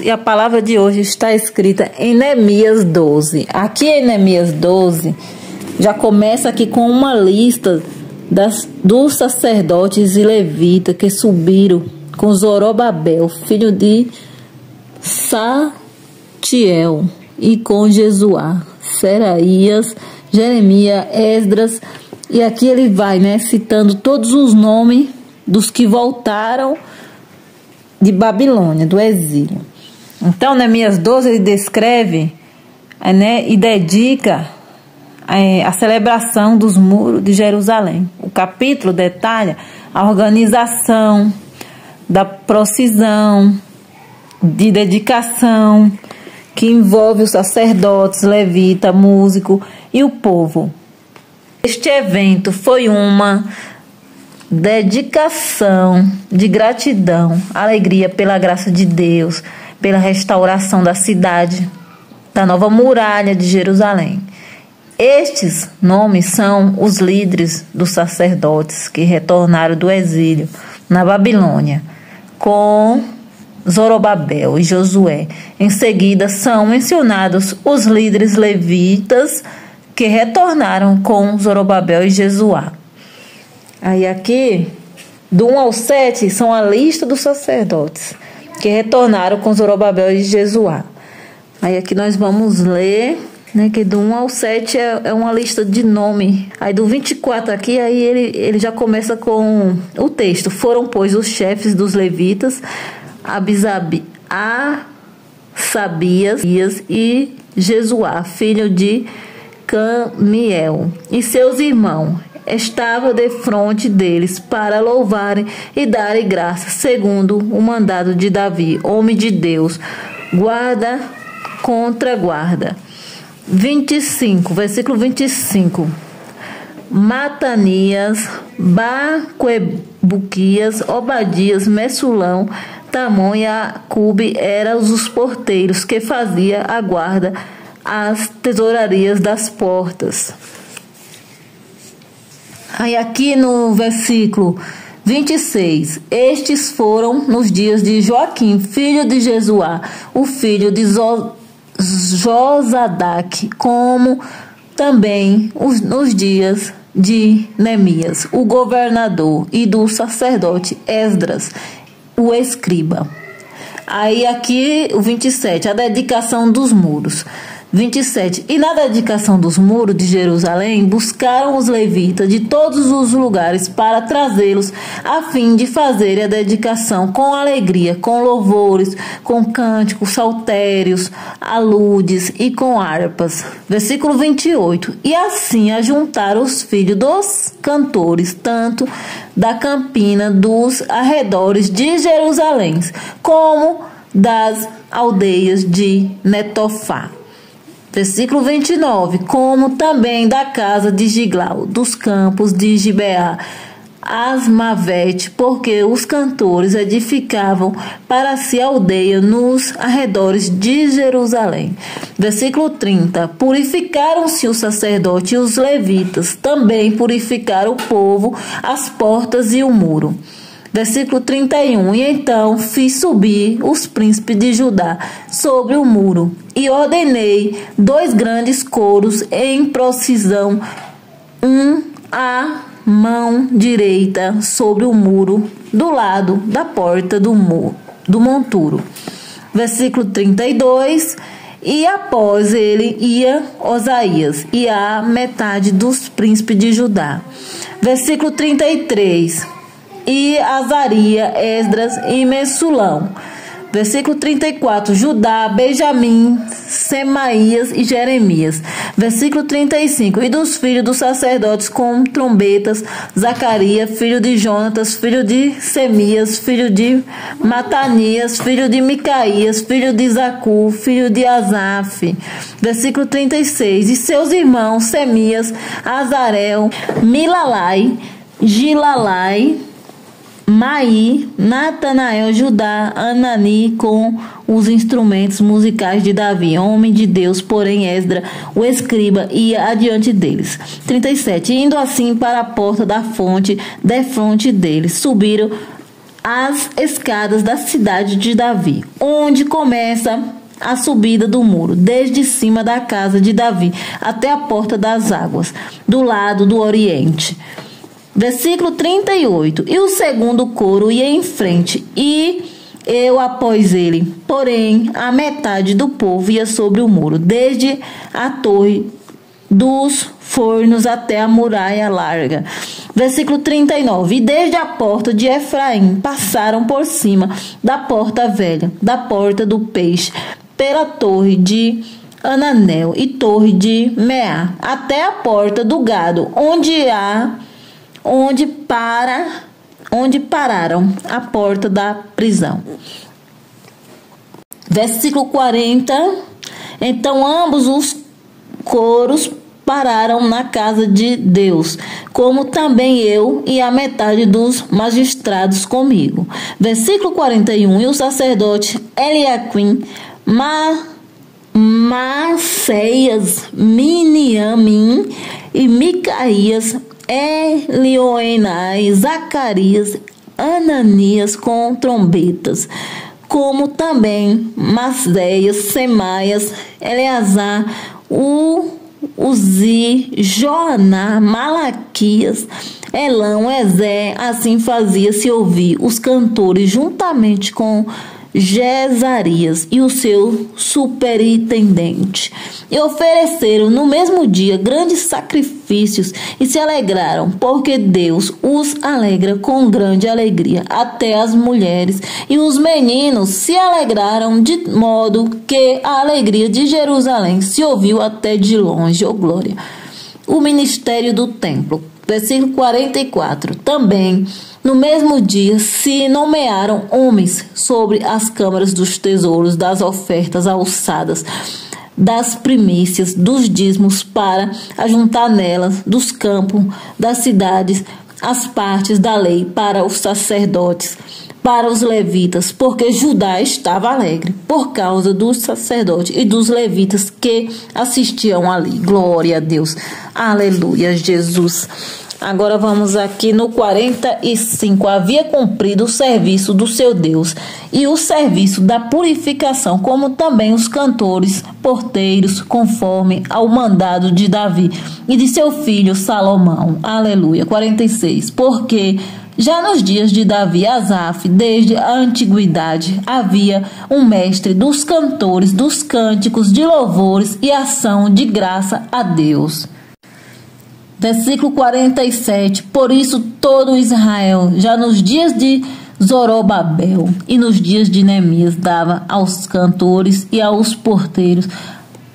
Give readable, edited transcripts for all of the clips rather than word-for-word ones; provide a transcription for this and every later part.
E a palavra de hoje está escrita em Neemias 12. Aqui em Neemias 12, já começa aqui com uma lista dos sacerdotes e levitas que subiram com Zorobabel, filho de Saltiel, e com Jesuá, Seraías, Jeremias, Esdras. E aqui ele vai, citando todos os nomes dos que voltaram de Babilônia, do exílio. Então, Neemias 12, ele descreve e dedica a celebração dos muros de Jerusalém. O capítulo detalha a organização da procissão, de dedicação, que envolve os sacerdotes, levita, músico e o povo. Este evento foi uma dedicação de gratidão, alegria pela graça de Deus, pela restauração da cidade, da nova muralha de Jerusalém. Estes nomes são os líderes dos sacerdotes que retornaram do exílio na Babilônia, com Zorobabel e Josué. Em seguida são mencionados os líderes levitas que retornaram com Zorobabel e Jesuá. Aí aqui, do 1 ao 7, são a lista dos sacerdotes que retornaram com Zorobabel e Jesuá. Aí aqui nós vamos ler, que do 1 ao 7 é uma lista de nome. Aí do 24 aqui, aí ele já começa com o texto. Foram, pois, os chefes dos levitas, Sabias e Jesuá, filho de Camiel, e seus irmãos estava defronte deles para louvarem e darem graças, segundo o mandado de Davi, homem de Deus, guarda contra guarda. 25, versículo 25. Matanias, Baquebuquias, Obadias, Messulão, Tamon e Acube eram os porteiros que faziam a guarda às tesourarias das portas. Aí aqui no versículo 26, estes foram nos dias de Joaquim, filho de Jesuá, o filho de Josadaque, como também nos dias de Neemias, o governador, e do sacerdote Esdras, o escriba. Aí aqui o 27, a dedicação dos muros. 27. E na dedicação dos muros de Jerusalém, buscaram os levitas de todos os lugares para trazê-los, a fim de fazer a dedicação com alegria, com louvores, com cânticos, saltérios, aludes e com harpas. Versículo 28. E assim ajuntaram os filhos dos cantores, tanto da campina dos arredores de Jerusalém, como das aldeias de Netofá. Versículo 29, como também da casa de Giglau, dos campos de Gibeá, Asmavete, porque os cantores edificavam para si aldeia nos arredores de Jerusalém. Versículo 30, purificaram-se os sacerdotes e os levitas, também purificaram o povo, as portas e o muro. Versículo 31, e então fiz subir os príncipes de Judá sobre o muro, e ordenei 2 grandes coros em procissão, um à mão direita sobre o muro, do lado da porta do monturo. Versículo 32, e após ele ia Osaías e a metade dos príncipes de Judá. Versículo 33, e Azaria, Esdras e Messulão. Versículo 34, Judá, Benjamim, Semaías e Jeremias. Versículo 35, e dos filhos dos sacerdotes com trombetas, Zacarias, filho de Jonatas, filho de Semias, filho de Matanias, filho de Micaías, filho de Zacu, filho de Asaf. Versículo 36, e seus irmãos Semias, Azarel, Milalai, Gilalai, Maí, Natanael, Judá, Anani, com os instrumentos musicais de Davi, homem de Deus, porém Esdra, o escriba, ia adiante deles. 37. Indo assim para a porta da fonte, defronte deles, subiram as escadas da cidade de Davi, onde começa a subida do muro, desde cima da casa de Davi até a porta das águas, do lado do oriente. Versículo 38. E o segundo coro ia em frente, e eu após ele. Porém, a metade do povo ia sobre o muro, desde a torre dos fornos até a muralha larga. Versículo 39. E desde a porta de Efraim passaram por cima da porta velha, da porta do peixe, pela torre de Ananel e torre de Meá, até a porta do gado, onde pararam a porta da prisão. Versículo 40. Então ambos os coros pararam na casa de Deus, como também eu e a metade dos magistrados comigo. Versículo 41. E o sacerdote Eliaquim, Maceias, Miniamim e Micaías, Elioenai, Zacarias, Ananias com trombetas, como também Masdeias, Semaias, Eleazar, Uzi, Joaná, Malaquias, Elão, Ezé. Assim fazia-se ouvir os cantores juntamente com Jezarias e o seu superintendente, e ofereceram no mesmo dia grandes sacrifícios e se alegraram, porque Deus os alegra com grande alegria. Até as mulheres e os meninos se alegraram, de modo que a alegria de Jerusalém se ouviu até de longe. Oh, glória! O ministério do templo. Versículo 44. Também no mesmo dia se nomearam homens sobre as câmaras dos tesouros, das ofertas alçadas, das primícias, dos dízimos, para ajuntar nelas, dos campos, das cidades, as partes da lei para os sacerdotes, para os levitas, porque Judá estava alegre por causa dos sacerdotes e dos levitas que assistiam ali. Glória a Deus. Aleluia, Jesus. Agora vamos aqui no 45. Havia cumprido o serviço do seu Deus e o serviço da purificação, como também os cantores, porteiros, conforme ao mandado de Davi e de seu filho Salomão. Aleluia. 46. Porque já nos dias de Davi, Asaf, desde a antiguidade, havia um mestre dos cantores, dos cânticos de louvores e ação de graça a Deus. Versículo 47. Por isso todo Israel, já nos dias de Zorobabel e nos dias de Neemias, dava aos cantores e aos porteiros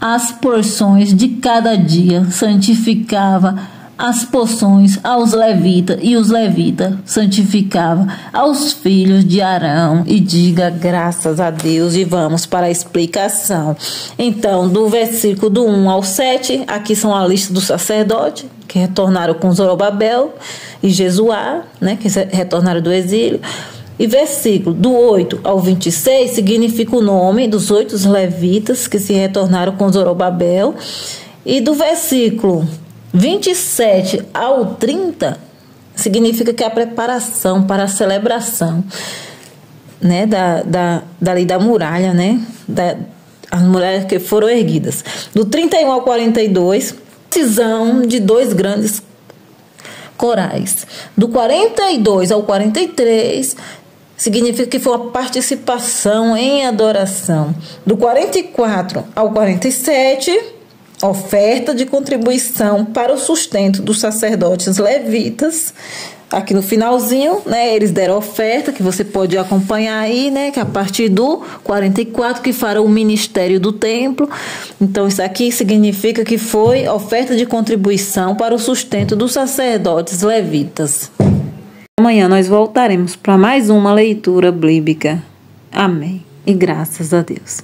as porções de cada dia, santificava as porções aos levitas, e os levitas santificava aos filhos de Arão. E diga graças a Deus. E vamos para a explicação. Então, do versículo do 1 ao 7, aqui são a lista dos sacerdotes que retornaram com Zorobabel e Jesuá, né, que retornaram do exílio. E versículo do 8 ao 26 significa o nome dos 8 levitas que se retornaram com Zorobabel. E do versículo 27 ao 30 significa que é a preparação para a celebração, né, da lei da muralha, né, as muralhas que foram erguidas. Do 31 ao 42, decisão de 2 grandes corais. Do 42 ao 43 significa que foi uma participação em adoração. Do 44 ao 47, oferta de contribuição para o sustento dos sacerdotes levitas. Aqui no finalzinho, né, eles deram oferta, que você pode acompanhar aí, né, que a partir do 44, que fará o ministério do templo. Então, isso aqui significa que foi oferta de contribuição para o sustento dos sacerdotes levitas. Amanhã nós voltaremos para mais uma leitura bíblica. Amém. E graças a Deus.